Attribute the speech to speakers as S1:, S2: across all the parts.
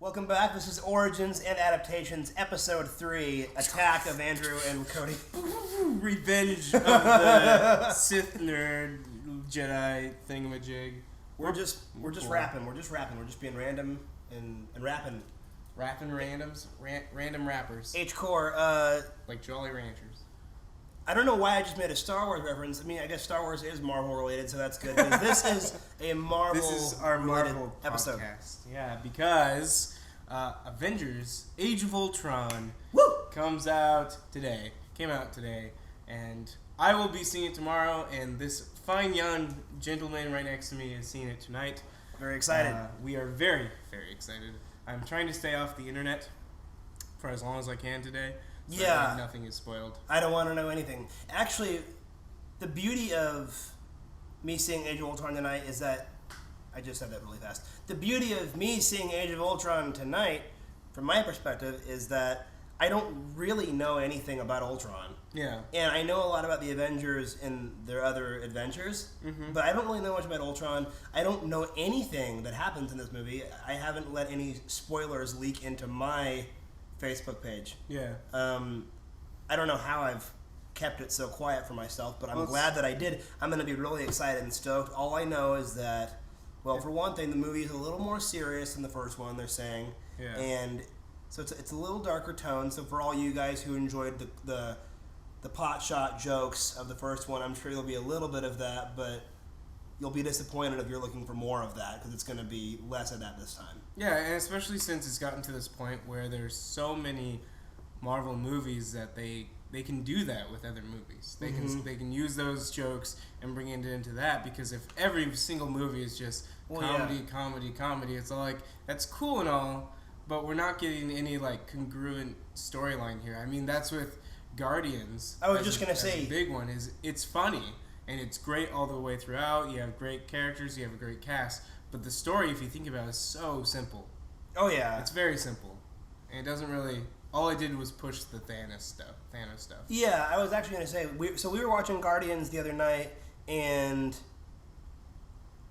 S1: Welcome back. This is Origins and Adaptations, Episode 3, Attack of Andrew and Cody.
S2: Revenge of the Sith nerd Jedi thingamajig.
S1: We're just rapping. We're just being random and rapping.
S2: Rapping randoms, random rappers.
S1: H-Core,
S2: like Jolly Ranchers.
S1: I don't know why I just made a Star Wars reference. I mean, I guess Star Wars is Marvel related, so that's good. This is a Marvel
S2: This is our Marvel
S1: episode.
S2: podcast. Yeah, because Avengers: Age of Ultron comes out today. Came out today, and I will be seeing it tomorrow. And this fine young gentleman right next to me is seeing it tonight.
S1: Very excited.
S2: We are very, very excited. I'm trying to stay off the internet for as long as I can today. So that nothing is spoiled.
S1: I don't want to know anything. Actually, the beauty of me seeing Age of Ultron tonight is that I just said that really fast. The beauty of me seeing Age of Ultron tonight, from my perspective, is that I don't really know anything about Ultron.
S2: Yeah.
S1: And I know a lot about the Avengers and their other adventures, but I don't really know much about Ultron. I don't know anything that happens in this movie. I haven't let any spoilers leak into my Facebook page.
S2: Yeah.
S1: I don't know how I've kept it so quiet for myself, but I'm glad that I did. I'm going to be really excited and stoked. All I know is that, well, for one thing, the movie is a little more serious than the first one, they're saying.
S2: Yeah.
S1: And so it's a little darker tone. So for all you guys who enjoyed the pot shot jokes of the first one, I'm sure there'll be a little bit of that, but you'll be disappointed if you're looking for more of that, because it's going to be less of that this time.
S2: Yeah, and especially since it's gotten to this point where there's so many Marvel movies that they can do that with other movies. They can use those jokes and bring it into that, because if every single movie is just comedy, it's all like, that's cool and all, but we're not getting any like congruent storyline here. I mean, that's with Guardians.
S1: I was just going to say,
S2: the big one is it's funny and it's great all the way throughout. You have great characters, you have a great cast, but the story, if you think about it, is so simple.
S1: Oh yeah,
S2: it's very simple, and it doesn't really. All I did was push the Thanos stuff.
S1: Yeah, I was actually going to say, we were watching Guardians the other night, and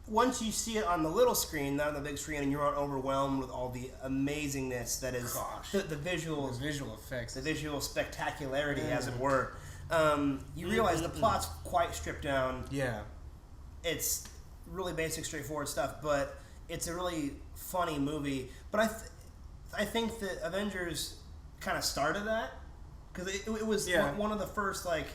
S1: once you see it on the little screen, not on the big screen, and you're overwhelmed with all the amazingness that is the visual
S2: effects,
S1: the visual spectacularity, as it were, you realize the plot's quite stripped down.
S2: Yeah.
S1: It's really basic, straightforward stuff, but it's a really funny movie. But I think that Avengers kind of started that, because it was one of the first, like,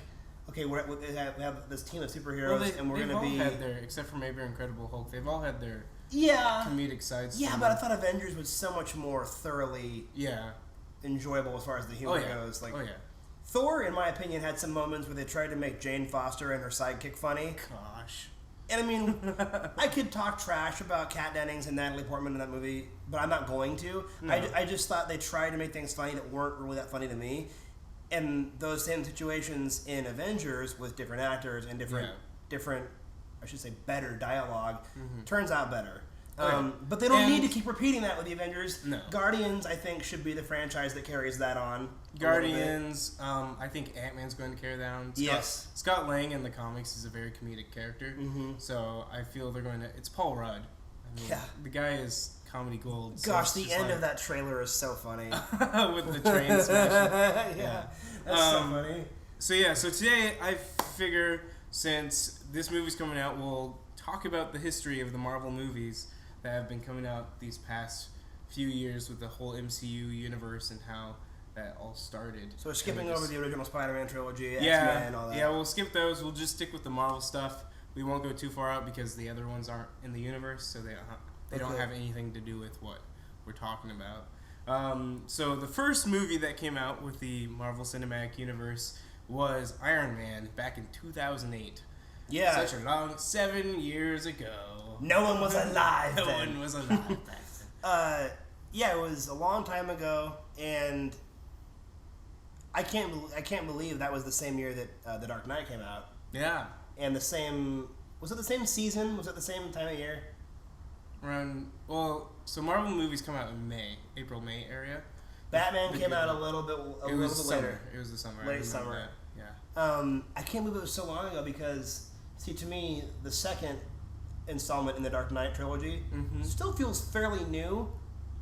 S1: okay, we have this team of superheroes, and we're going to be...
S2: had their, except for maybe Incredible Hulk, they've all had their comedic sides.
S1: Yeah, but I thought Avengers was so much more thoroughly enjoyable as far as the humor goes. Like, Thor, in my opinion, had some moments where they tried to make Jane Foster and her sidekick funny.
S2: Gosh.
S1: And I mean, I could talk trash about Kat Dennings and Natalie Portman in that movie, but I'm not going to. No. I just thought they tried to make things funny that weren't really that funny to me. And those same situations in Avengers with different actors and different, I should say, better dialogue, turns out better. But they don't need to keep repeating that with the Avengers.
S2: No.
S1: Guardians, I think, should be the franchise that carries that on.
S2: Guardians, I think Ant-Man's going to carry that on. Scott Lang in the comics is a very comedic character, so I feel they're going to... It's Paul Rudd. I mean, the guy is comedy gold.
S1: Gosh, the end of that trailer is so funny.
S2: With the train smashing.
S1: That's so funny.
S2: So today I figure, since this movie's coming out, we'll talk about the history of the Marvel movies that have been coming out these past few years with the whole MCU universe and how that all started.
S1: So we're skipping over the original Spider-Man trilogy, X-Men, and all that.
S2: Yeah, we'll skip those. We'll just stick with the Marvel stuff. We won't go too far out because the other ones aren't in the universe, so they don't have anything to do with what we're talking about. So the first movie that came out with the Marvel Cinematic Universe was Iron Man back in 2008.
S1: Yeah.
S2: Such a long 7 years ago.
S1: No one was alive then.
S2: No one was alive back then.
S1: Yeah, it was a long time ago, and I can't believe that was the same year that The Dark Knight came out.
S2: Yeah.
S1: And the same... Was it the same season? Was it the same time of year?
S2: So Marvel movies come out in April-May area.
S1: Batman came out a little bit later.
S2: It was the summer.
S1: Late summer.
S2: That. Yeah.
S1: I can't believe it was so long ago because, see, to me, the second installment in the Dark Knight trilogy still feels fairly new.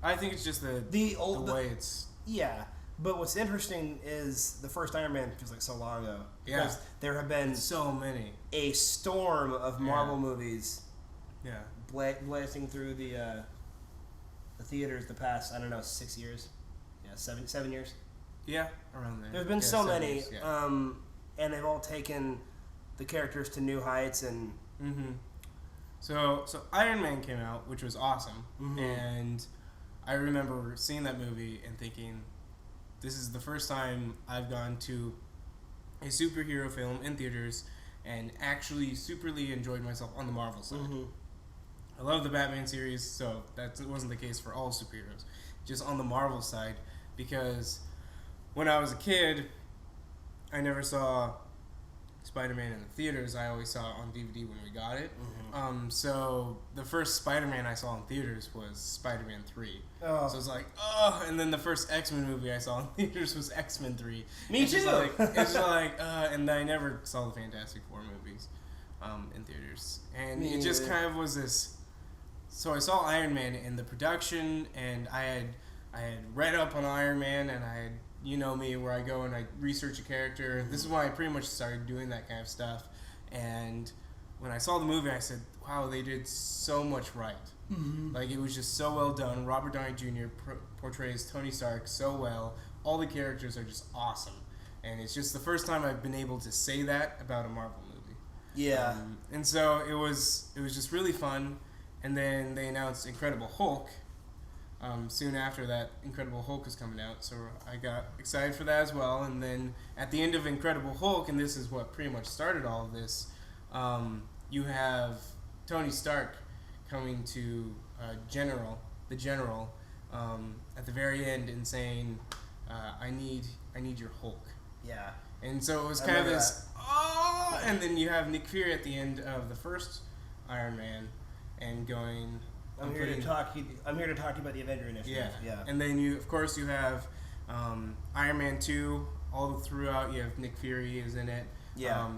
S2: I think it's just the way it's...
S1: Yeah, but what's interesting is the first Iron Man feels like so long ago.
S2: Yeah.
S1: Because there have been...
S2: so many.
S1: A storm of Marvel movies...
S2: Yeah.
S1: Blasting through the theaters the past, I don't know, 6 years? Yeah, 7 years?
S2: Yeah, around there.
S1: There's been so many,
S2: years, yeah.
S1: And they've all taken the characters to new heights and...
S2: Mm-hmm. So Iron Man came out, which was awesome, and I remember seeing that movie and thinking, this is the first time I've gone to a superhero film in theaters and actually superly enjoyed myself on the Marvel side. Mm-hmm. I love the Batman series, so that wasn't the case for all superheroes. Just on the Marvel side, because when I was a kid, I never saw Spider-Man in the theaters. I always saw it on DVD when we got it. Mm-hmm. So the first Spider-Man I saw in theaters was Spider-Man 3. Oh. So it's like, oh, and then the first X-Men movie I saw in theaters was X-Men 3.
S1: Me too.
S2: It's just like, and I never saw the Fantastic Four movies in theaters. And it just kind of was this... So I saw Iron Man in the production, and I had read up on Iron Man, and I had, you know me, where I go and I research a character. Mm-hmm. This is why I pretty much started doing that kind of stuff. And when I saw the movie, I said, wow, they did so much right. Mm-hmm. Like, it was just so well done. Robert Downey Jr. Portrays Tony Stark so well. All the characters are just awesome. And it's just the first time I've been able to say that about a Marvel movie.
S1: Yeah.
S2: And so it was just really fun. And then they announced Incredible Hulk soon after that. Incredible Hulk is coming out, so I got excited for that as well. And then at the end of Incredible Hulk, and this is what pretty much started all of this, you have Tony Stark coming to the General, at the very end and saying, "I need your Hulk."
S1: Yeah.
S2: And so it was kind of this, oh, and then you have Nick Fury at the end of the first Iron Man. And going,
S1: I'm here to talk to you about the Avenger Initiative.
S2: Yeah. And then you have Iron Man 2 all throughout. You have Nick Fury is in it.
S1: Yeah.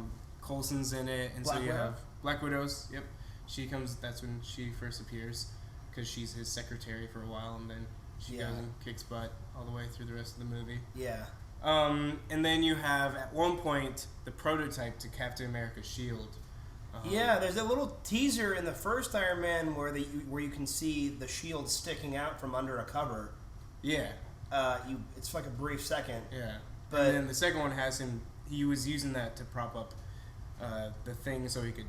S2: Coulson's in it, and so you have Black Widow's. Yep. She comes. That's when she first appears, because she's his secretary for a while, and then she goes and kicks butt all the way through the rest of the movie.
S1: Yeah.
S2: And then you have at one point the prototype to Captain America's shield.
S1: Yeah, there's a little teaser in the first Iron Man where you can see the shield sticking out from under a cover.
S2: Yeah.
S1: It's like a brief second.
S2: Yeah. But and then the second one has him. He was using that to prop up the thing so he could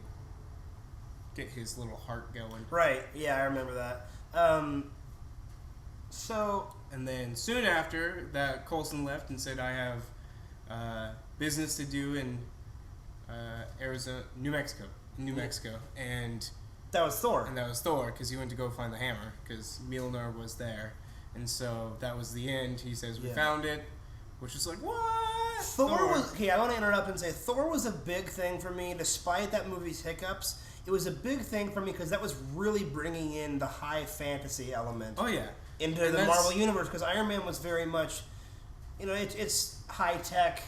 S2: get his little heart going.
S1: Right. Yeah, I remember that.
S2: And then soon after that, Coulson left and said, "I have business to do in New Mexico," and
S1: that was Thor.
S2: And that was Thor, because he went to go find the hammer, because Mjolnir was there, and so that was the end. He says, "We found it," which was like, what?
S1: Thor was... Okay, I want to interrupt and say Thor was a big thing for me, despite that movie's hiccups. It was a big thing for me because that was really bringing in the high fantasy element.
S2: Oh yeah,
S1: into the Marvel universe, because Iron Man was very much, it's high tech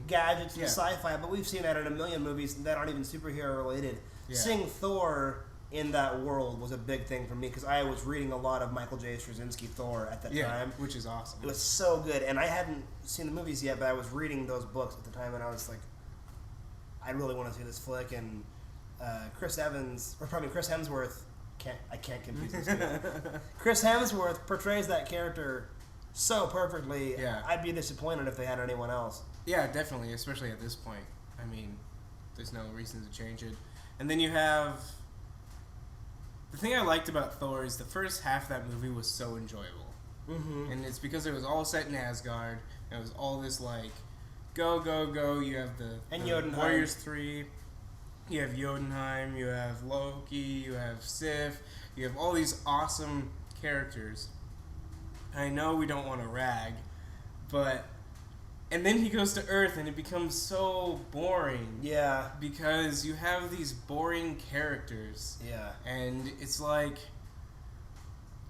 S1: gadgets and sci-fi, but we've seen that in a million movies that aren't even superhero related. Yeah. Seeing Thor in that world was a big thing for me, because I was reading a lot of Michael J. Straczynski Thor at that time,
S2: which is awesome.
S1: It was so good, and I hadn't seen the movies yet, but I was reading those books at the time, and I was like, I really want to see this flick. And Chris Hemsworth. I can't confuse this two. Chris Hemsworth portrays that character so perfectly.
S2: Yeah.
S1: I'd be disappointed if they had anyone else.
S2: Yeah, definitely, especially at this point. I mean, there's no reason to change it. And then you have... The thing I liked about Thor is the first half of that movie was so enjoyable. Mm-hmm. And it's because it was all set in Asgard, and it was all this, like, go, go, go. You have the Warriors 3. You have Jotunheim, you have Loki, you have Sif, you have all these awesome characters. I know we don't want to rag, but... And then he goes to Earth and it becomes so boring.
S1: Yeah.
S2: Because you have these boring characters.
S1: Yeah.
S2: And it's like,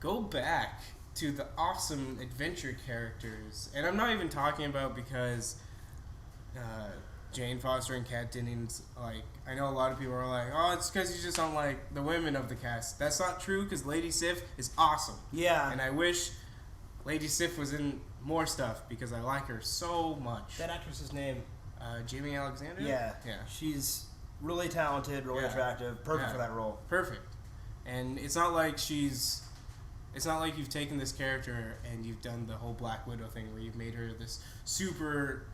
S2: go back to the awesome adventure characters. And I'm not even talking about because Jane Foster and Kat Dennings, like, I know a lot of people are like, oh, it's because you just don't like the women of the cast. That's not true, because Lady Sif is awesome.
S1: Yeah.
S2: And I wish Lady Sif was in more stuff, because I like her so much.
S1: That actress's name?
S2: Jamie Alexander?
S1: Yeah.
S2: Yeah.
S1: She's really talented, really attractive, perfect for that role.
S2: Perfect. And it's not like you've taken this character and you've done the whole Black Widow thing where you've made her this super,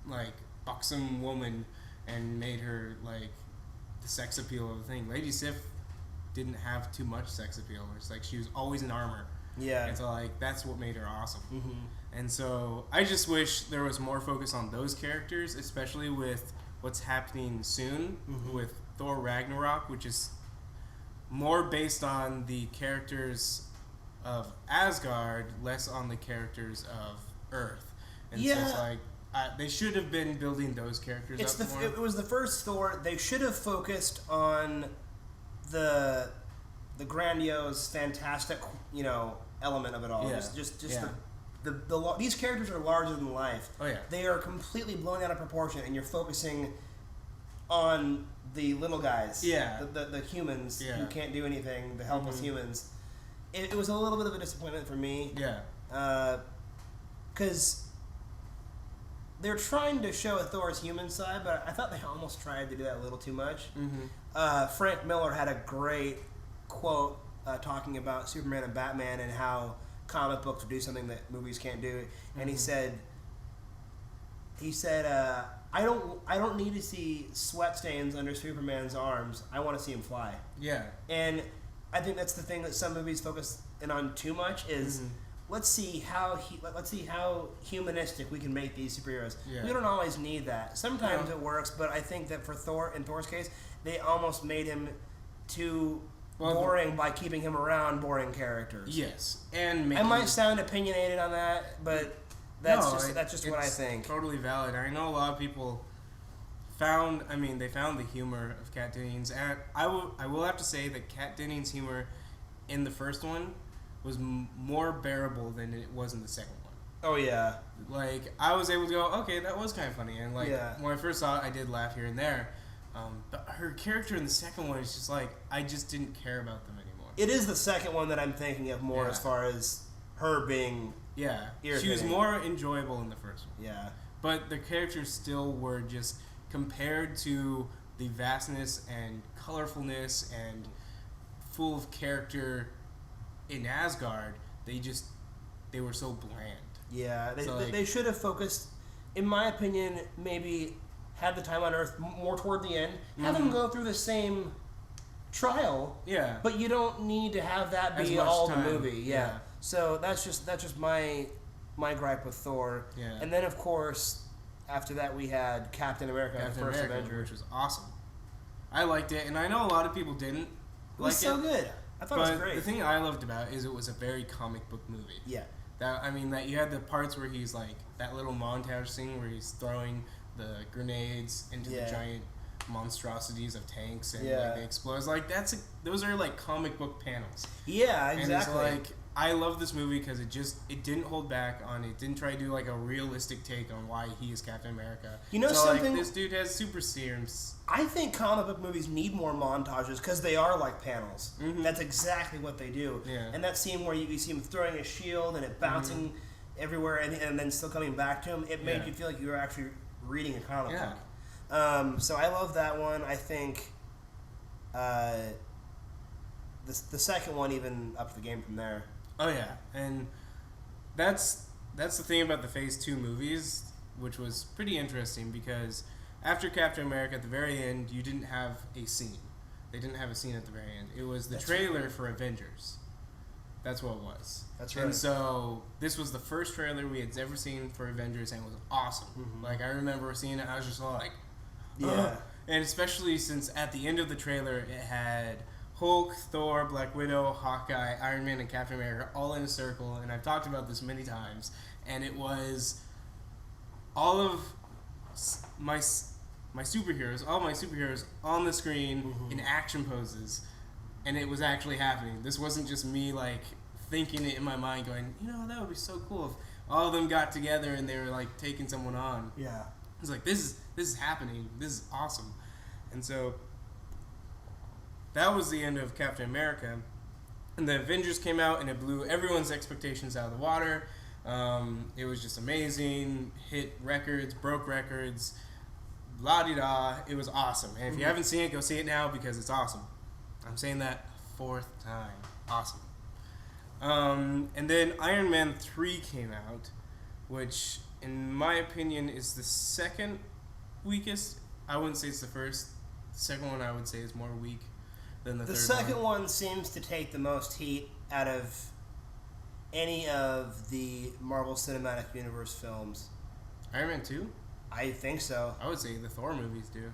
S2: like, buxom woman and made her, like, the sex appeal of the thing. Lady Sif didn't have too much sex appeal. It's like she was always in armor.
S1: Yeah.
S2: And so, like, that's what made her awesome.
S1: Mm-hmm.
S2: And so I just wish there was more focus on those characters, especially with what's happening soon with Thor Ragnarok, which is more based on the characters of Asgard, less on the characters of Earth. And so it's like, they should have been building those characters up more.
S1: It was the first Thor. They should have focused on the grandiose, fantastic, element of it all.
S2: Yeah.
S1: Just these characters are larger than life.
S2: Oh yeah.
S1: They are completely blown out of proportion, and you're focusing on the little guys.
S2: Yeah.
S1: The humans who can't do anything, the helpless humans. It was a little bit of a disappointment for me.
S2: Yeah.
S1: Because they're trying to show a Thor's human side, but I thought they almost tried to do that a little too much. Frank Miller had a great quote talking about Superman and Batman and how comic books do something that movies can't do, and he said, I don't need to see sweat stains under Superman's arms. I want to see him fly.
S2: Yeah.
S1: And I think that's the thing that some movies focus in on too much is let's see how humanistic we can make these superheroes.
S2: Yeah.
S1: We don't always need that. Sometimes it works, but I think that for Thor, in Thor's case, they almost made him too boring by keeping him around boring characters.
S2: Yes, and
S1: I might sound opinionated on that, but that's just what I think.
S2: Totally valid. I know a lot of people found the humor of Kat Dennings, and I will have to say that Kat Dennings' humor in the first one was more bearable than it was in the second one.
S1: Oh yeah.
S2: Like, I was able to go, okay, that was kind of funny, and like when I first saw it, I did laugh here and there. But her character in the second one is just like, I just didn't care about them anymore.
S1: It is the second one that I'm thinking of more as far as her being irritating.
S2: She was more enjoyable in the first one.
S1: Yeah.
S2: But the characters still were just, compared to the vastness and colorfulness and full of character in Asgard, they were so bland.
S1: Yeah, they should have focused, in my opinion, maybe had the time on Earth more toward the end. Have them go through the same trial.
S2: Yeah.
S1: But you don't need to have that be all the movie. Yeah. So that's just my gripe with Thor.
S2: Yeah.
S1: And then of course, after that we had Captain America, the first Avenger,
S2: which was awesome. I liked it, and I know a lot of people didn't.
S1: It was so good. I thought it was great.
S2: The thing I loved about it is it was a very comic book movie.
S1: Yeah.
S2: That you had the parts where he's like that little montage scene where he's throwing the grenades into the giant monstrosities of tanks and like they explode. Like those are like comic book panels.
S1: Yeah, exactly.
S2: And it's like, I love this movie because it didn't hold back on it. Didn't try to do like a realistic take on why he is Captain America.
S1: You know something?
S2: Like, this dude has super serums.
S1: I think comic book movies need more montages because they are like panels. That's exactly what they do.
S2: Yeah.
S1: And that scene where you see him throwing a shield and it bouncing everywhere and then still coming back to him, it made you feel like you were actually reading a comic book. So I love that one. I think the second one even upped the game from there.
S2: Oh yeah, and that's the thing about the Phase 2 movies, which was pretty interesting because after Captain America at the very end, you didn't have a scene. They didn't have a scene at the very end. It was the trailer for Avengers. That's what it was.
S1: That's right.
S2: And so this was the first trailer we had ever seen for Avengers, and it was awesome. Like, I remember seeing it, I was just like,
S1: yeah.
S2: And especially since at the end of the trailer, it had Hulk, Thor, Black Widow, Hawkeye, Iron Man, and Captain America all in a circle, and I've talked about this many times, and it was all of my superheroes, all my superheroes on the screen in action poses, and it was actually happening. This wasn't just me like thinking it in my mind, going, that would be so cool if all of them got together and they were like taking someone on.
S1: Yeah.
S2: It's like this is happening. This is awesome, and so that was the end of Captain America. And the Avengers came out and it blew everyone's expectations out of the water. It was just amazing. Hit records, broke records, la-di-da. It was awesome. And if you haven't seen it, go see it now because it's awesome. I'm saying that a 4th time. Awesome. And then Iron Man 3 came out, which, in my opinion, is the second weakest. I wouldn't say it's the first. The second one I would say is more weak than the third one.
S1: The second one seems to take the most heat out of any of the Marvel Cinematic Universe films.
S2: Iron Man 2?
S1: I think so.
S2: I would say the Thor movies do.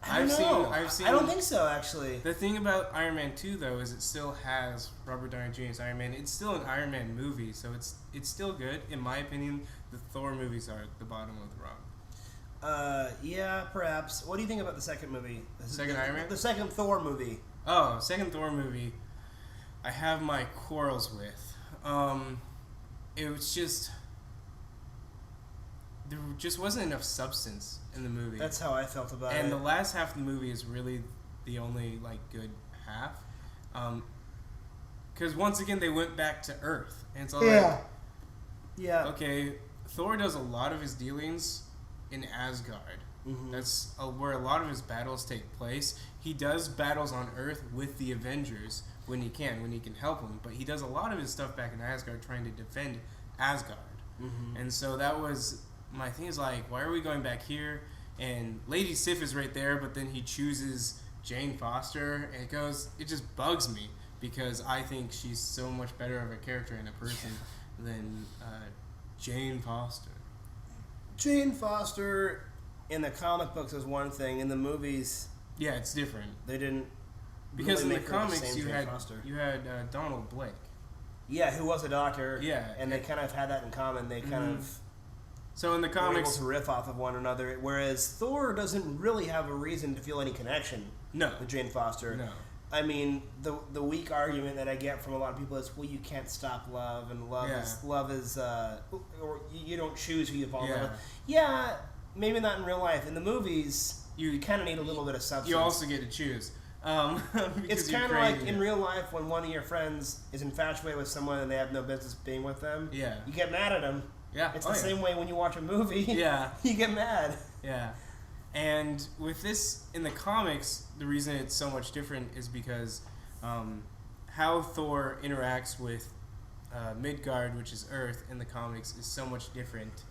S1: I've seen. I don't think so, actually.
S2: The thing about Iron Man 2, though, is it still has Robert Downey Jr. as Iron Man. It's still an Iron Man movie, so it's still good. In my opinion, the Thor movies are at the bottom of the rung.
S1: Yeah, perhaps. What do you think about the second movie?
S2: Iron Man?
S1: The second Thor movie.
S2: Oh, second Thor movie. I have my quarrels with. It was just... There just wasn't enough substance in the movie.
S1: That's how I felt about it.
S2: And the last half of the movie is really the only, good half. Because once again, they went back to Earth. And it's all
S1: yeah.
S2: Okay, Thor does a lot of his dealings in Asgard.
S1: Mm-hmm.
S2: That's where a lot of his battles take place. He does battles on Earth with the Avengers when he can help them. But he does a lot of his stuff back in Asgard trying to defend Asgard.
S1: Mm-hmm. And
S2: so that was... My thing is why are we going back here? And Lady Sif is right there, but then he chooses Jane Foster, and it just bugs me because I think she's so much better of a character and a person than Jane Foster.
S1: Jane Foster in the comic books is one thing. In the movies,
S2: yeah, it's different.
S1: They didn't
S2: because
S1: really
S2: in the comics you had
S1: Foster.
S2: Donald Blake.
S1: Yeah, who was a doctor.
S2: Yeah,
S1: and they kind of had that in common. They kind of.
S2: So in the comics,
S1: were able to riff off of one another, whereas Thor doesn't really have a reason to feel any connection.
S2: With
S1: Jane Foster.
S2: No.
S1: I mean, the weak argument that I get from a lot of people is, well, you can't stop love, and love is or you don't choose who you fall in love with. Yeah, maybe not in real life. In the movies, you kind of need a little bit of substance.
S2: You also get to choose.
S1: It's kind of like in real life when one of your friends is infatuated with someone and they have no business being with them.
S2: Yeah.
S1: You get mad at them.
S2: Yeah.
S1: It's the same way when you watch a movie.
S2: Yeah.
S1: You get mad.
S2: Yeah. And with this, in the comics, the reason it's so much different is because how Thor interacts with Midgard, which is Earth, in the comics is so much different.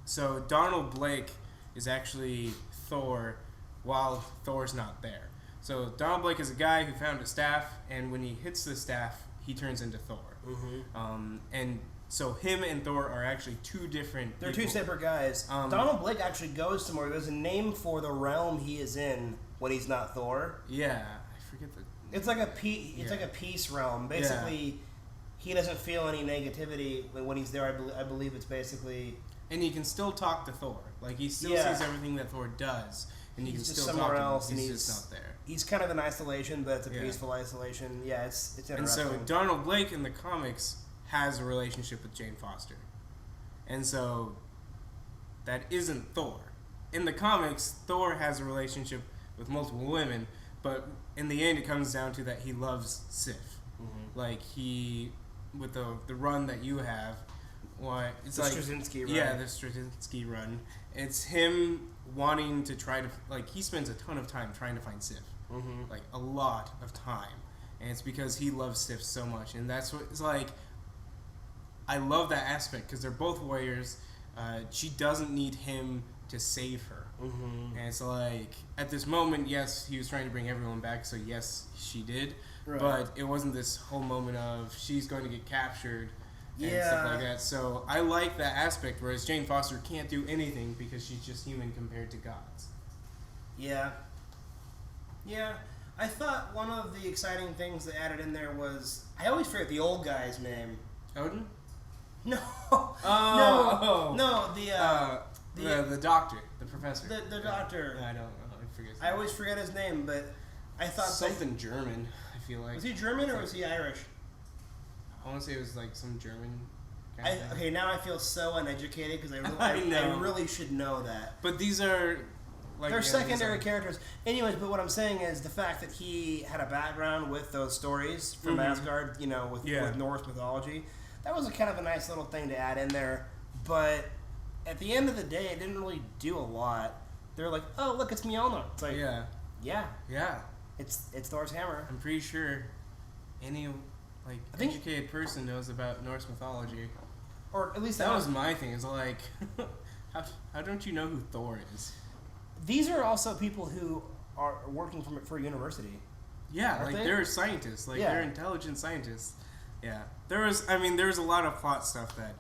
S2: So Donald Blake is actually Thor while Thor's not there. So Donald Blake is a guy who found a staff, and when he hits the staff, he turns into Thor. Mm-hmm. And so him and Thor are actually two different
S1: They're
S2: people.
S1: two separate guys. Donald Blake actually goes somewhere. There's a name for the realm he is in when he's not Thor.
S2: Yeah, I forget the...
S1: It's like a peace realm. Basically, he doesn't feel any negativity when he's there. I believe it's basically...
S2: And he can still talk to Thor. Like, he still sees everything that Thor does. And
S1: he's
S2: can
S1: just
S2: still
S1: somewhere
S2: talk
S1: else,
S2: to him.
S1: and
S2: He's just not there.
S1: He's kind of in isolation, but it's a peaceful isolation. Yeah, it's interesting.
S2: And so Donald Blake in the comics has a relationship with Jane Foster. And so that isn't Thor. In the comics, Thor has a relationship with multiple women, but in the end it comes down to that he loves Sif. Mm-hmm. Like, with the run that you have, it's
S1: the Straczynski run.
S2: Yeah, the Straczynski run. It's him wanting to try to, he spends a ton of time trying to find Sif. Mm-hmm. Like, a lot of time. And it's because he loves Sif so much. And that's what it's like. I love that aspect because they're both warriors. She doesn't need him to save her. Mm-hmm. And it's like, at this moment, yes, he was trying to bring everyone back, so yes, she did. Right. But it wasn't this whole moment of she's going to get captured and stuff like that. So I like that aspect, whereas Jane Foster can't do anything because she's just human compared to gods.
S1: Yeah. Yeah. I thought one of the exciting things they added in there was, I always forget the old guy's name.
S2: Odin?
S1: No.
S2: No. The doctor, the professor.
S1: The doctor.
S2: I don't know. I forget.
S1: I always forget his name, but I thought
S2: something German. I feel like.
S1: Was he German or was he Irish?
S2: I want to say it was like some German
S1: Okay, now I feel so uneducated because
S2: I know.
S1: I really should know that.
S2: But these are
S1: they're secondary characters. Anyways, but what I'm saying is the fact that he had a background with those stories from Asgard, with Norse mythology, that was a kind of a nice little thing to add in there. But at the end of the day, it didn't really do a lot. They're like, oh, look, it's Mjolnir. It's like, yeah. It's Thor's hammer.
S2: I'm pretty sure any educated person knows about Norse mythology.
S1: Or at least
S2: that was my thing. It's like, how don't you know who Thor is?
S1: These are also people who are working for university.
S2: Yeah, they're scientists. They're intelligent scientists. Yeah, there was a lot of plot stuff that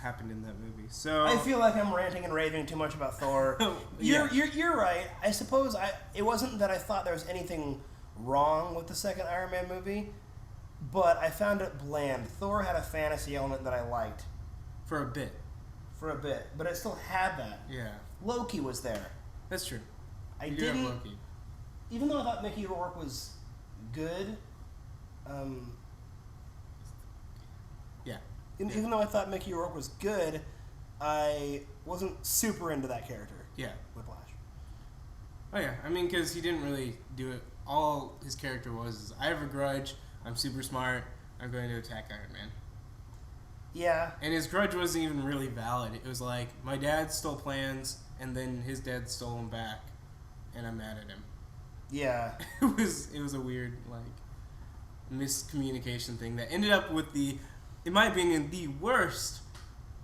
S2: happened in that movie. So
S1: I feel like I'm ranting and raving too much about Thor. You're right. I suppose it wasn't that I thought there was anything wrong with the second Iron Man movie, but I found it bland. Thor had a fantasy element that I liked
S2: for a bit,
S1: but it still had that.
S2: Yeah,
S1: Loki was there.
S2: That's true.
S1: I didn't. Loki. Even though I thought Mickey Rourke was good. Even though I thought Mickey Rourke was good, I wasn't super into that character.
S2: Yeah.
S1: Whiplash.
S2: Oh yeah, because he didn't really do it. All his character was is, I have a grudge, I'm super smart, I'm going to attack Iron Man.
S1: Yeah.
S2: And his grudge wasn't even really valid. It was like, my dad stole plans, and then his dad stole them back, and I'm mad at him.
S1: Yeah.
S2: It was a weird, miscommunication thing that ended up with in my opinion, the worst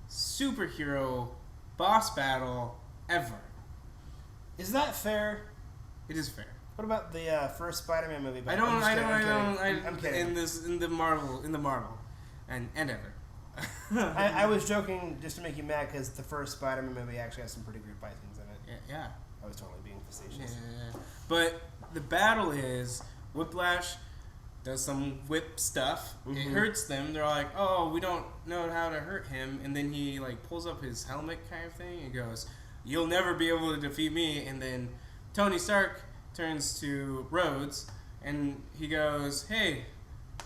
S2: superhero boss battle ever.
S1: Is that fair?
S2: It is fair.
S1: What about the first Spider-Man movie?
S2: I'm kidding. In the Marvel, and ever.
S1: I was joking just to make you mad because the first Spider-Man movie actually has some pretty great fight scenes in it.
S2: Yeah.
S1: I was totally being facetious.
S2: Yeah. But the battle is Whiplash does some whip stuff. Mm-hmm. It hurts them. They're like, oh, we don't know how to hurt him. And then he pulls up his helmet kind of thing and goes, you'll never be able to defeat me. And then Tony Stark turns to Rhodes and he goes, hey,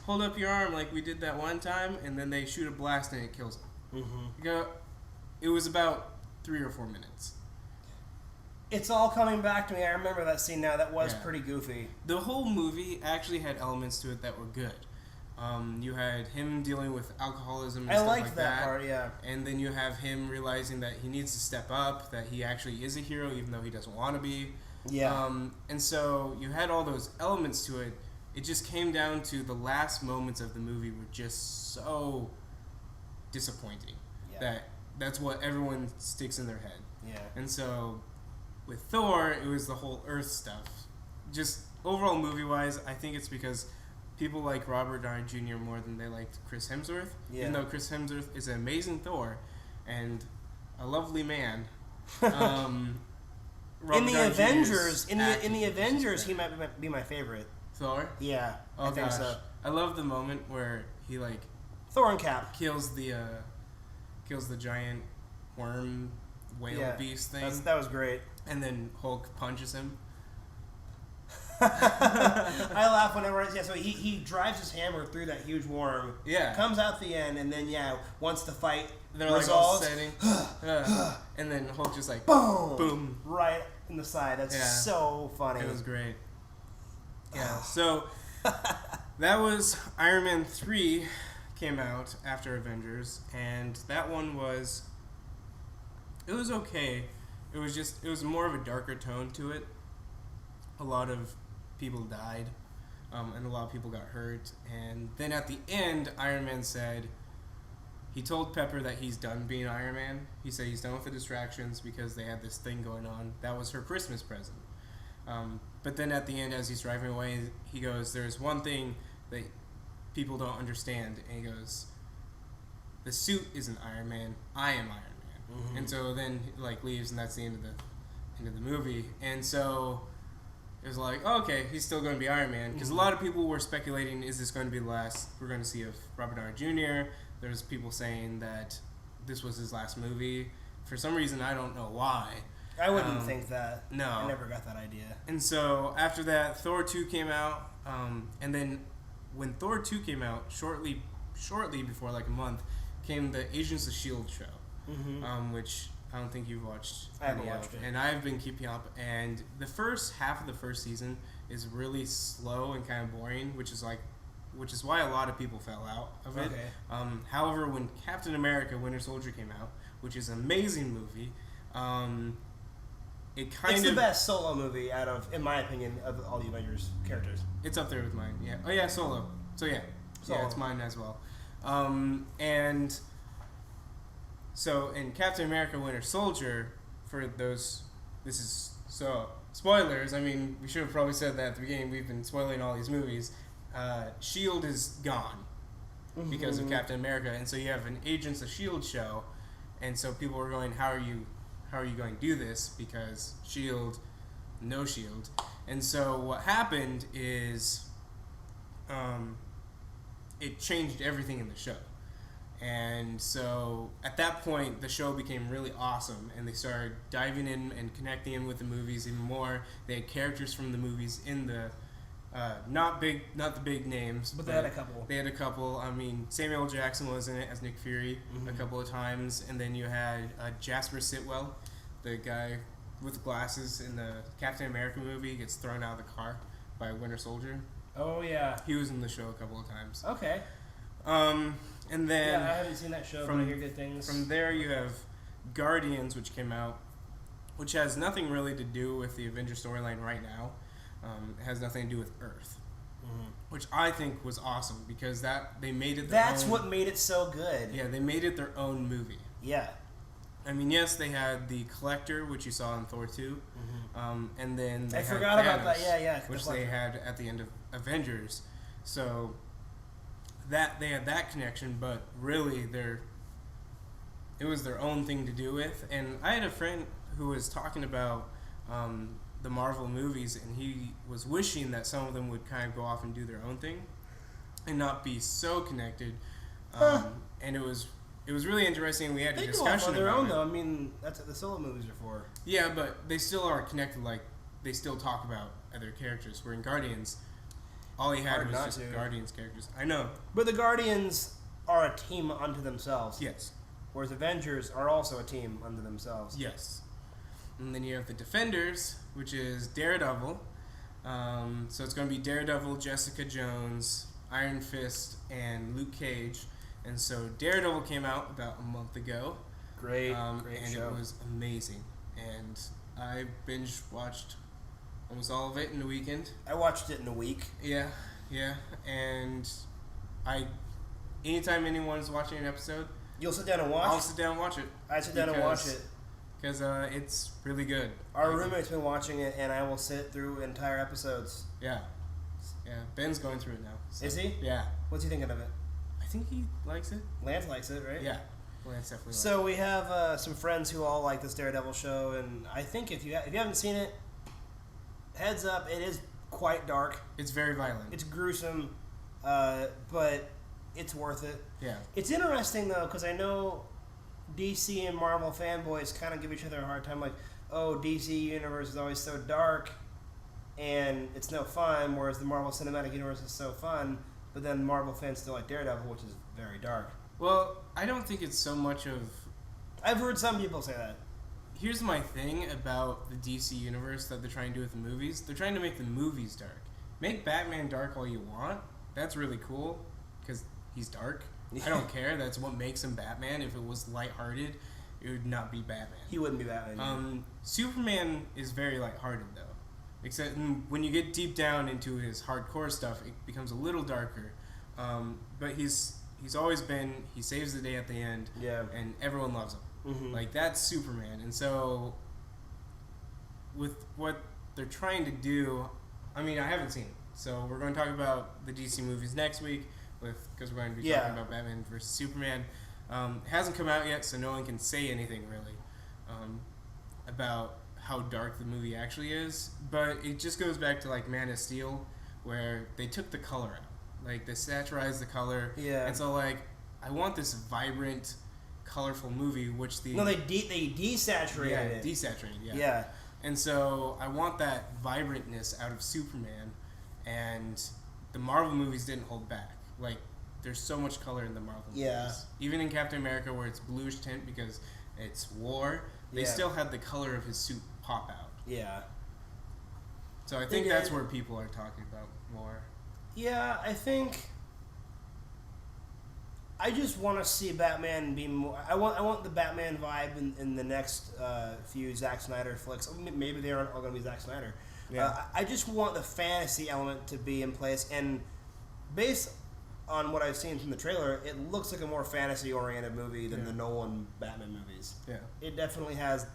S2: hold up your arm like we did that one time. And then they shoot a blast and it kills him. Mm-hmm. It was about 3 or 4 minutes.
S1: It's all coming back to me. I remember that scene now. That was pretty goofy.
S2: The whole movie actually had elements to it that were good. You had him dealing with alcoholism and stuff like that. I liked that
S1: part, yeah.
S2: And then you have him realizing that he needs to step up, that he actually is a hero even though he doesn't want to be.
S1: Yeah.
S2: And so you had all those elements to it. It just came down to the last moments of the movie were just so disappointing. Yeah. That's what everyone sticks in their head.
S1: Yeah.
S2: And so with Thor, it was the whole Earth stuff. Just overall movie-wise, I think it's because people like Robert Downey Jr. more than they liked Chris Hemsworth. Yeah. Even though Chris Hemsworth is an amazing Thor and a lovely man.
S1: In the Avengers, he might be my favorite.
S2: Thor?
S1: Yeah, I think so.
S2: I love the moment where he
S1: Thor and Cap
S2: kills the giant worm whale beast thing.
S1: That was great.
S2: And then Hulk punches him.
S1: I laugh whenever so he drives his hammer through that huge worm.
S2: Yeah.
S1: Comes out the end and then once the fight
S2: they're
S1: resolves,
S2: all setting. And then Hulk just
S1: boom right in the side. That's so funny.
S2: It was great. Yeah. So that was Iron Man 3 came out after Avengers, and that one was okay. It was more of a darker tone to it. A lot of people died, and a lot of people got hurt. And then at the end, Iron Man said, he told Pepper that he's done being Iron Man. He said he's done with the distractions because they had this thing going on. That was her Christmas present. But then at the end, as he's driving away, he goes, there's one thing that people don't understand. And he goes, the suit isn't Iron Man. I am Iron Man. Mm-hmm. And so then leaves, and that's the end of the movie. And so it was okay, he's still going to be Iron Man, because a lot of people were speculating, is this going to be the last we're going to see of Robert Downey Jr.? There's people saying that this was his last movie. For some reason, I don't know why.
S1: I wouldn't think that.
S2: No,
S1: I never got that idea.
S2: And so after that, Thor 2 came out, and then when Thor 2 came out, shortly before a month, came the Agents of S.H.I.E.L.D. show, which I don't think you've watched.
S1: I haven't watched it.
S2: And I've been keeping up, and the first half of the first season is really slow and kind of boring, which is why a lot of people fell out of it.
S1: Okay.
S2: However, when Captain America: Winter Soldier came out, which is an amazing movie, it's the best
S1: solo movie out of, in my opinion, of all the Avengers characters.
S2: It's up there with mine. Yeah. Oh yeah, Solo. So yeah, it's mine as well. And so in Captain America: Winter Soldier, for those, this is so spoilers. I mean, we should have probably said that at the beginning. We've been spoiling all these movies. S.H.I.E.L.D. is gone because of Captain America, and so you have an Agents of S.H.I.E.L.D. show, and so people were going, how are you going to do this? Because S.H.I.E.L.D., no S.H.I.E.L.D. And so what happened is it changed everything in the show. And so at that point, the show became really awesome, and they started diving in and connecting in with the movies even more. They had characters from the movies in the not the big names,
S1: but they had a couple.
S2: They had a couple. I mean, Samuel L. Jackson was in it as Nick Fury a couple of times, and then you had Jasper Sitwell, the guy with the glasses in the Captain America movie. He gets thrown out of the car by Winter Soldier.
S1: Oh yeah,
S2: he was in the show a couple of times.
S1: Okay.
S2: And then
S1: I haven't seen that show, but I hear good things.
S2: From there, you have Guardians, which came out, which has nothing really to do with the Avengers storyline right now. It has nothing to do with Earth, which I think was awesome because they made it.
S1: That's what made it so good.
S2: Yeah, they made it their own movie.
S1: Yeah.
S2: I mean, yes, they had the Collector, which you saw in Thor 2, and then they
S1: I
S2: had
S1: forgot
S2: Thanos,
S1: about that. Yeah,
S2: which they had at the end of Avengers. So that they had that connection, but really it was their own thing to do with. And I had a friend who was talking about the Marvel movies, and he was wishing that some of them would kind of go off and do their own thing and not be so connected. And it was really interesting. We had a discussion
S1: go off on their own,
S2: it.
S1: though. I mean, that's what the solo movies are for.
S2: Yeah, but they still are connected. Like, they still talk about other characters. Where in Guardians, all he had was just Guardians characters. I know.
S1: But the Guardians are a team unto themselves.
S2: Yes.
S1: Whereas Avengers are also a team unto themselves.
S2: Yes. And then you have the Defenders, which is Daredevil. So it's going to be Daredevil, Jessica Jones, Iron Fist, and Luke Cage. And so Daredevil came out about a month ago.
S1: Great
S2: and
S1: show.
S2: It was amazing. And I binge watched almost all of it in a weekend.
S1: I watched it in a week.
S2: Yeah. And anytime anyone's watching an episode,
S1: you'll sit down and watch?
S2: I'll sit down and watch it.
S1: I sit down and watch it.
S2: Because it's really good.
S1: Our roommate's been watching it, and I will sit through entire episodes.
S2: Yeah. Ben's going through it now. So.
S1: Is he?
S2: Yeah.
S1: What's he thinking of it?
S2: I think he likes it.
S1: Lance likes it, right?
S2: Yeah. Lance definitely likes it.
S1: So we have some friends who all like this Daredevil show, and I think if you haven't seen it, heads up, it is quite dark.
S2: It's very violent.
S1: It's gruesome, but it's worth it.
S2: Yeah.
S1: It's interesting, though, because I know DC and Marvel fanboys kind of give each other a hard time, like, oh, DC Universe is always so dark, and it's no fun, whereas the Marvel Cinematic Universe is so fun, but then Marvel fans still like Daredevil, which is very dark.
S2: Well, I don't think it's so much of...
S1: I've heard some people say that.
S2: Here's my thing about the DC Universe that they're trying to do with the movies. They're trying to make the movies dark. Make Batman dark all you want. That's really cool, because he's dark. I don't care. That's what makes him Batman. If it was lighthearted, it would not be Batman.
S1: He wouldn't be Batman.
S2: Superman is very lighthearted, though. Except when you get deep down into his hardcore stuff, it becomes a little darker. But he's always been, he saves the day at the end.
S1: Yeah.
S2: And everyone loves him. Mm-hmm. Like, that's Superman. And so, with what they're trying to do, I mean, I haven't seen it. So we're going to talk about the DC movies next week, because we're going to be talking about Batman versus Superman. It hasn't come out yet, so no one can say anything really about how dark the movie actually is. But it just goes back to like Man of Steel, where they took the color out, like they saturized the color.
S1: Yeah.
S2: And so like I want this vibrant, colorful movie, which they
S1: desaturated it.
S2: Desaturated. Yeah.
S1: Yeah.
S2: And so I want that vibrantness out of Superman, and the Marvel movies didn't hold back. Like, there's so much color in the Marvel
S1: Yeah.
S2: movies. Even in Captain America, where it's bluish tint because it's war, they still had the color of his suit pop out.
S1: Yeah.
S2: So I think that's where people are talking about more.
S1: Yeah, I think. I just want to see Batman be more. I want the Batman vibe in the next few Zack Snyder flicks. Maybe they aren't all going to be Zack Snyder.
S2: Yeah.
S1: I just want the fantasy element to be in place, and based on what I've seen from the trailer, it looks like a more fantasy-oriented movie than the Nolan Batman movies.
S2: Yeah.
S1: It definitely has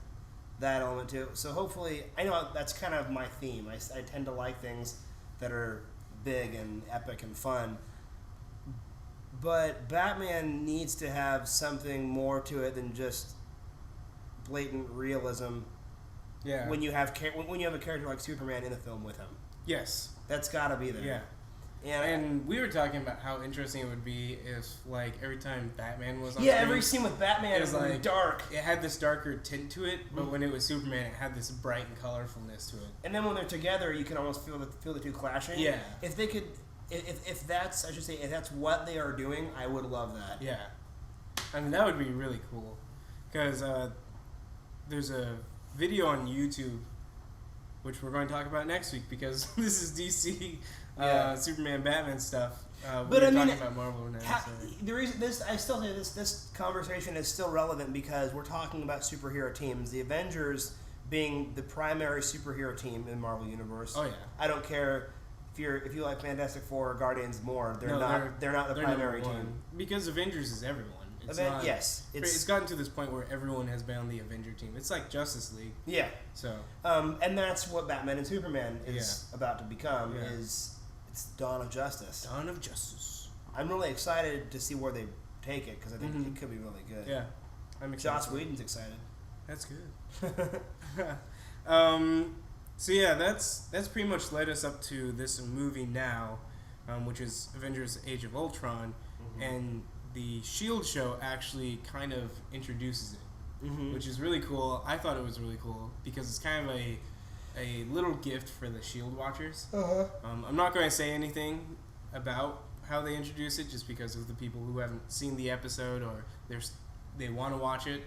S1: that element too. So hopefully, I know that's kind of my theme. I tend to like things that are big and epic and fun. But Batman needs to have something more to it than just blatant realism.
S2: Yeah.
S1: When you have a character like Superman in a film with him,
S2: Yes.
S1: that's got to be there.
S2: Yeah. And we were talking about how interesting it would be if, like, every time Batman was on screen,
S1: every scene with Batman is like dark.
S2: It had this darker tint to it, but when it was Superman, it had this bright and colorfulness to it.
S1: And then when they're together, you can almost feel the two clashing.
S2: Yeah.
S1: If they could, if that's if that's what they are doing, I would love that.
S2: Yeah. I mean, that would be really cool. Because there's a video on YouTube, which we're going to talk about next week, because this is DC Superman Batman stuff.
S1: But I mean,
S2: talking about Marvel now.
S1: The reason I still say this conversation is still relevant because we're talking about superhero teams. The Avengers being the primary superhero team in Marvel Universe.
S2: Oh yeah.
S1: I don't care if you like Fantastic Four or Guardians more. They're not the primary team.
S2: Because Avengers is everyone. It's gotten to this point where everyone has been on the Avenger team. It's like Justice League.
S1: Yeah.
S2: So.
S1: And that's what Batman and Superman is about to become. It's Dawn of Justice.
S2: Dawn of Justice.
S1: I'm really excited to see where they take it because I think it could be really good.
S2: Yeah. I'm excited.
S1: Joss Whedon's excited.
S2: That's good. So yeah, that's pretty much led us up to this movie now, which is Avengers: Age of Ultron, and the S.H.I.E.L.D. show actually kind of introduces it, which is really cool. I thought it was really cool because it's kind of a little gift for the S.H.I.E.L.D. watchers. I'm not going to say anything about how they introduce it just because of the people who haven't seen the episode or they want to watch it.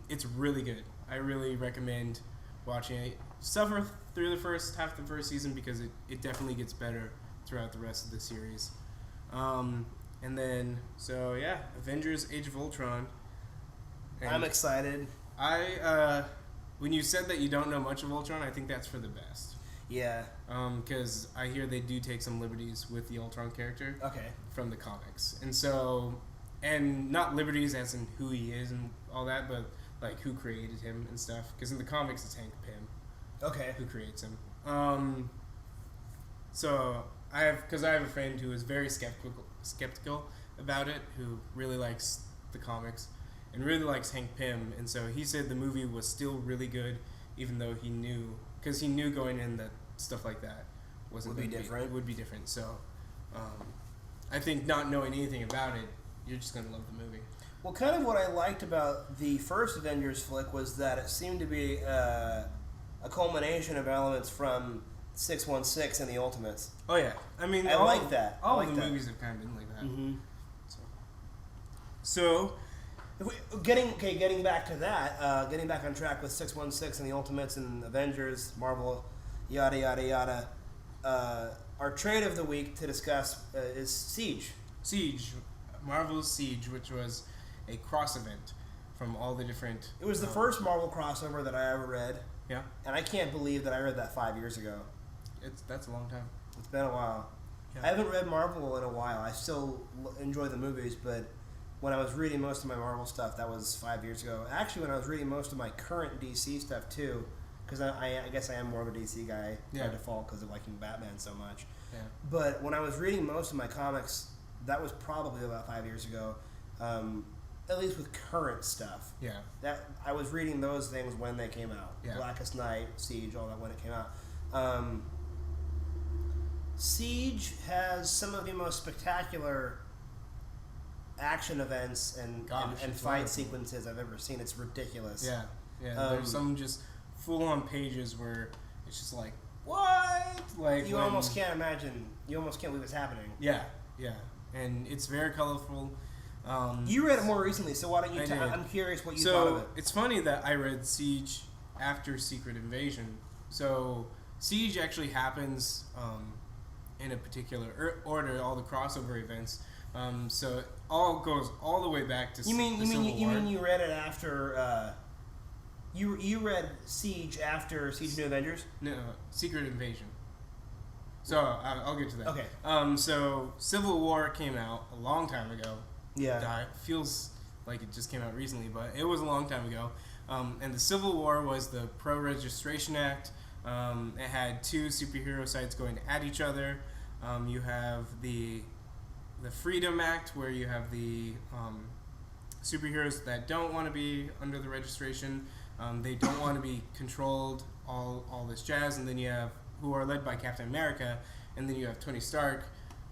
S2: It's really good. I really recommend watching it. Suffer through the first half of the first season because it definitely gets better throughout the rest of the series. And then, so yeah, Avengers: Age of Ultron. And
S1: I'm excited.
S2: When you said that you don't know much of Ultron, I think that's for the best.
S1: Yeah.
S2: Because I hear they do take some liberties with the Ultron character.
S1: Okay.
S2: From the comics, and not liberties as in who he is and all that, but like who created him and stuff. Because in the comics, it's Hank Pym.
S1: Okay.
S2: Who creates him? So I have a friend who is very skeptical about it, who really likes the comics and really likes Hank Pym, and so he said the movie was still really good, even though he knew going in that stuff like that would be different. So I think not knowing anything about it, you're just gonna love the movie.
S1: Well, kind of what I liked about the first Avengers flick was that it seemed to be a culmination of elements from 616 and the Ultimates.
S2: Oh yeah, I mean,
S1: I like that.
S2: All of the movies have kind of been like that.
S1: Mm-hmm.
S2: So
S1: getting back to that, getting back on track with 616 and the Ultimates and Avengers, Marvel, yada yada yada. Our trade of the week to discuss is Siege.
S2: Marvel's Siege, which was a cross event from all the different.
S1: It was the first Marvel crossover that I ever read.
S2: Yeah.
S1: And I can't believe that I read that 5 years ago.
S2: That's a long time.
S1: It's been a while. Yeah. I haven't read Marvel in a while. I still enjoy the movies, but when I was reading most of my Marvel stuff, that was 5 years ago. Actually, when I was reading most of my current DC stuff too, because I guess I am more of a DC guy by default because of liking Batman so much.
S2: Yeah.
S1: But when I was reading most of my comics, that was probably about 5 years ago. At least with current stuff.
S2: Yeah.
S1: That I was reading those things when they came out.
S2: Yeah.
S1: Blackest Night, Siege, all that when it came out. Siege has some of the most spectacular action events and fight sequences I've ever seen. It's ridiculous.
S2: Yeah. There's some just full-on pages where it's just like, what? Like
S1: you almost can't imagine. You almost can't believe it's happening.
S2: Yeah. and it's very colorful.
S1: You read it more recently, so why don't you? I'm curious what you thought of it.
S2: It's funny that I read Siege after Secret Invasion. So Siege actually happens in a particular order, all the crossover events. So it all goes all the way back to Civil War.
S1: You read it after? You read Siege after Siege New Avengers?
S2: No, Secret Invasion. So I'll get to that.
S1: Okay.
S2: So Civil War came out a long time ago.
S1: Yeah.
S2: It feels like it just came out recently, but it was a long time ago. And the Civil War was the Pro-Registration Act. It had two superhero sites going at each other. You have the Freedom Act, where you have the superheroes that don't want to be under the registration. They don't want to be controlled, all this jazz. And then you have, who are led by Captain America, and then you have Tony Stark,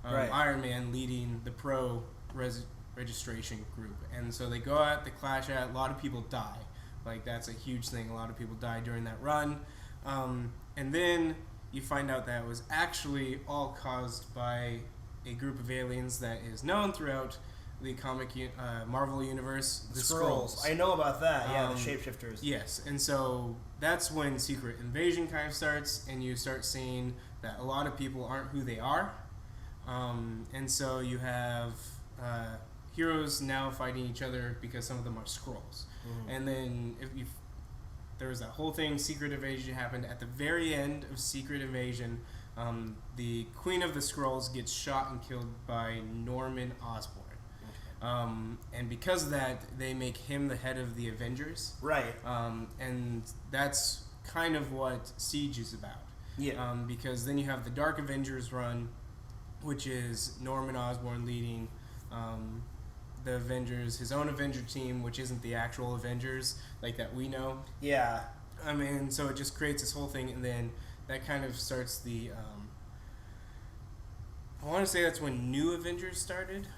S1: right.
S2: Iron Man, leading the pro-registration group. And so they go out, they clash out, a lot of people die. Like, that's a huge thing. A lot of people die during that run. And then you find out that it was actually all caused by a group of aliens that is known throughout the comic Marvel Universe, the Skrulls.
S1: I know about that, yeah, the shapeshifters.
S2: Yes, and so that's when Secret Invasion kind of starts, and you start seeing that a lot of people aren't who they are. And so you have heroes now fighting each other because some of them are Skrulls. Mm-hmm. And then there was that whole thing, Secret Invasion happened. At the very end of Secret Invasion, the Queen of the Skrulls gets shot and killed by Norman Osborn. And because of that, they make him the head of the Avengers.
S1: Right.
S2: And that's kind of what Siege is about.
S1: Yeah.
S2: Because then you have the Dark Avengers run, which is Norman Osborn leading the Avengers, his own Avenger team, which isn't the actual Avengers like that we know.
S1: Yeah.
S2: I mean, so it just creates this whole thing, and then that kind of starts the. I want to say that's when New Avengers started.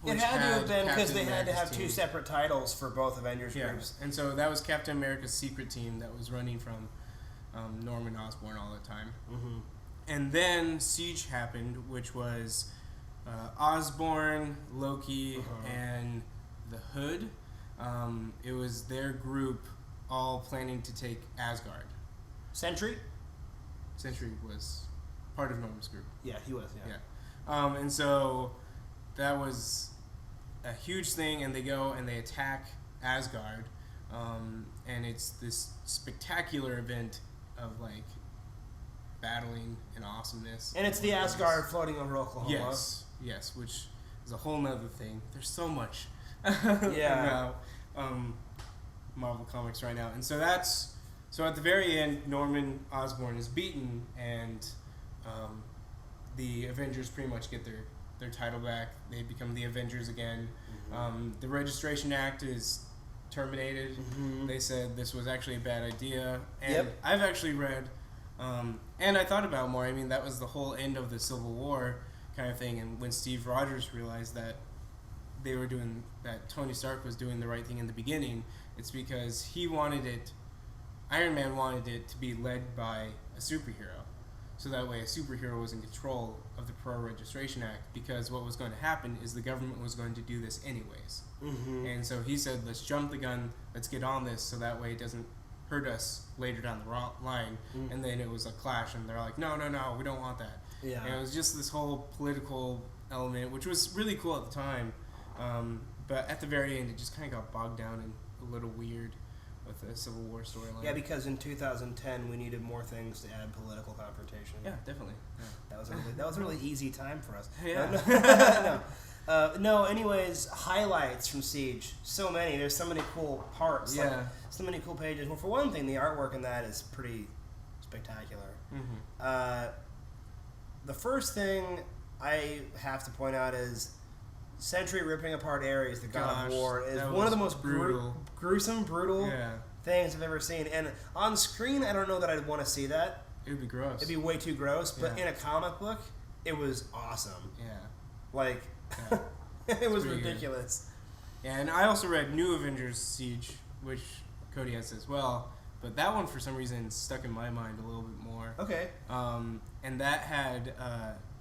S1: It had to have been because they had to have two separate titles for both Avengers groups.
S2: And so that was Captain America's secret team that was running from Norman Osborn all the time. Mm-hmm. And then Siege happened, which was Osborn, Loki, and the Hood. It was their group all planning to take Asgard.
S1: Sentry
S2: was part of Norman's group.
S1: Yeah, he was, yeah.
S2: And so that was a huge thing, and they go and they attack Asgard, and it's this spectacular event of like battling and awesomeness.
S1: And it's the Asgard floating over Oklahoma.
S2: Yes, which is a whole nother thing. There's so much about Marvel Comics right now, and so at the very end, Norman Osborn is beaten, and the Avengers pretty much get their title back. They become the Avengers again. Mm-hmm. The Registration Act is terminated. Mm-hmm. They said this was actually a bad idea. And I've actually read, and I thought about more. I mean, that was the whole end of the Civil War kind of thing. And when Steve Rogers realized that that Tony Stark was doing the right thing in the beginning, it's because Iron Man wanted it to be led by a superhero. So that way a superhero was in control of the Pro-Registration Act, because what was going to happen is the government was going to do this anyways. Mm-hmm. And so he said, let's jump the gun, let's get on this so that way it doesn't hurt us later down the line. Mm-hmm. And then it was a clash, and they're like, no, we don't want that. Yeah. And it was just this whole political element, which was really cool at the time. But at the very end, it just kind of got bogged down and a little weird with the Civil War storyline.
S1: Yeah, because in 2010 we needed more things to add political confrontation.
S2: Yeah, definitely. Yeah.
S1: That was a really easy time for us.
S2: Yeah.
S1: No. Anyways, highlights from Siege. So many. There's so many cool parts.
S2: Yeah.
S1: Like, so many cool pages. Well, for one thing, the artwork in that is pretty spectacular. Mm-hmm. The first thing I have to point out is Sentry ripping apart Ares, the god of war, is one of the most gruesome, brutal things I've ever seen. And on screen, I don't know that I'd want to see that.
S2: It would be gross.
S1: It'd be way too gross. But in a comic book, it was awesome.
S2: Yeah.
S1: Like, it was ridiculous.
S2: Good. Yeah, and I also read New Avengers Siege, which Cody has as well. But that one, for some reason, stuck in my mind a little bit more.
S1: Okay.
S2: And that had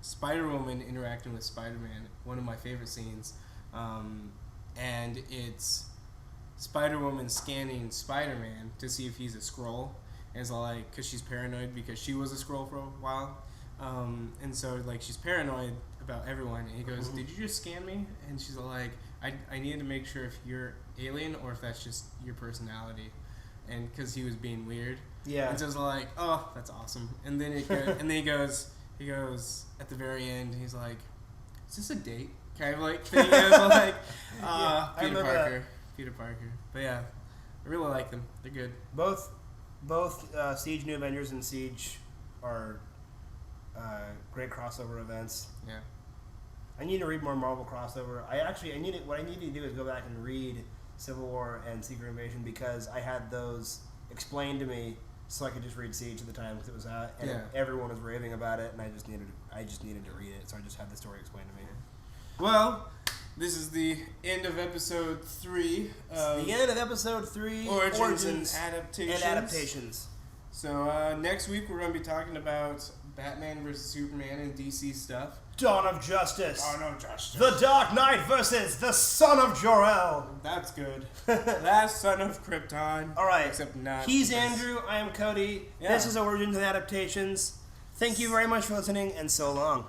S2: Spider-Woman interacting with Spider-Man, one of my favorite scenes, and it's Spider-Woman scanning Spider-Man to see if he's a Skrull, and it's like, because she's paranoid because she was a Skrull for a while, and so like she's paranoid about everyone, and he goes, "Did you just scan me?" And she's like, I needed to make sure if you're alien or if that's just your personality," and because he was being weird.
S1: Yeah.
S2: And so it's like, oh, that's awesome. And then he goes at the very end, he's like, "Is this a date?" Kind of like thing. It was like, Peter Parker. But yeah, I really like them. They're good.
S1: Both Siege New Avengers and Siege are great crossover events.
S2: Yeah.
S1: I need to read more Marvel crossover. What I need to do is go back and read Civil War and Secret Invasion because I had those explained to me, so I could just read Siege at the time because it was out, and everyone was raving about it, and I just needed to read it, so I just had the story explained to me.
S2: Well, this is the end of episode 3.
S1: The end of episode 3.
S2: Origins and
S1: adaptations.
S2: So next week we're going to be talking about Batman vs. Superman and DC stuff.
S1: Dawn of Justice. The Dark Knight versus the Son of Jor-El.
S2: That's good. Last Son of Krypton.
S1: All right.
S2: Except not.
S1: He's Andrew. I am Cody. Yeah. This is Origins and Adaptations. Thank you very much for listening, and so long.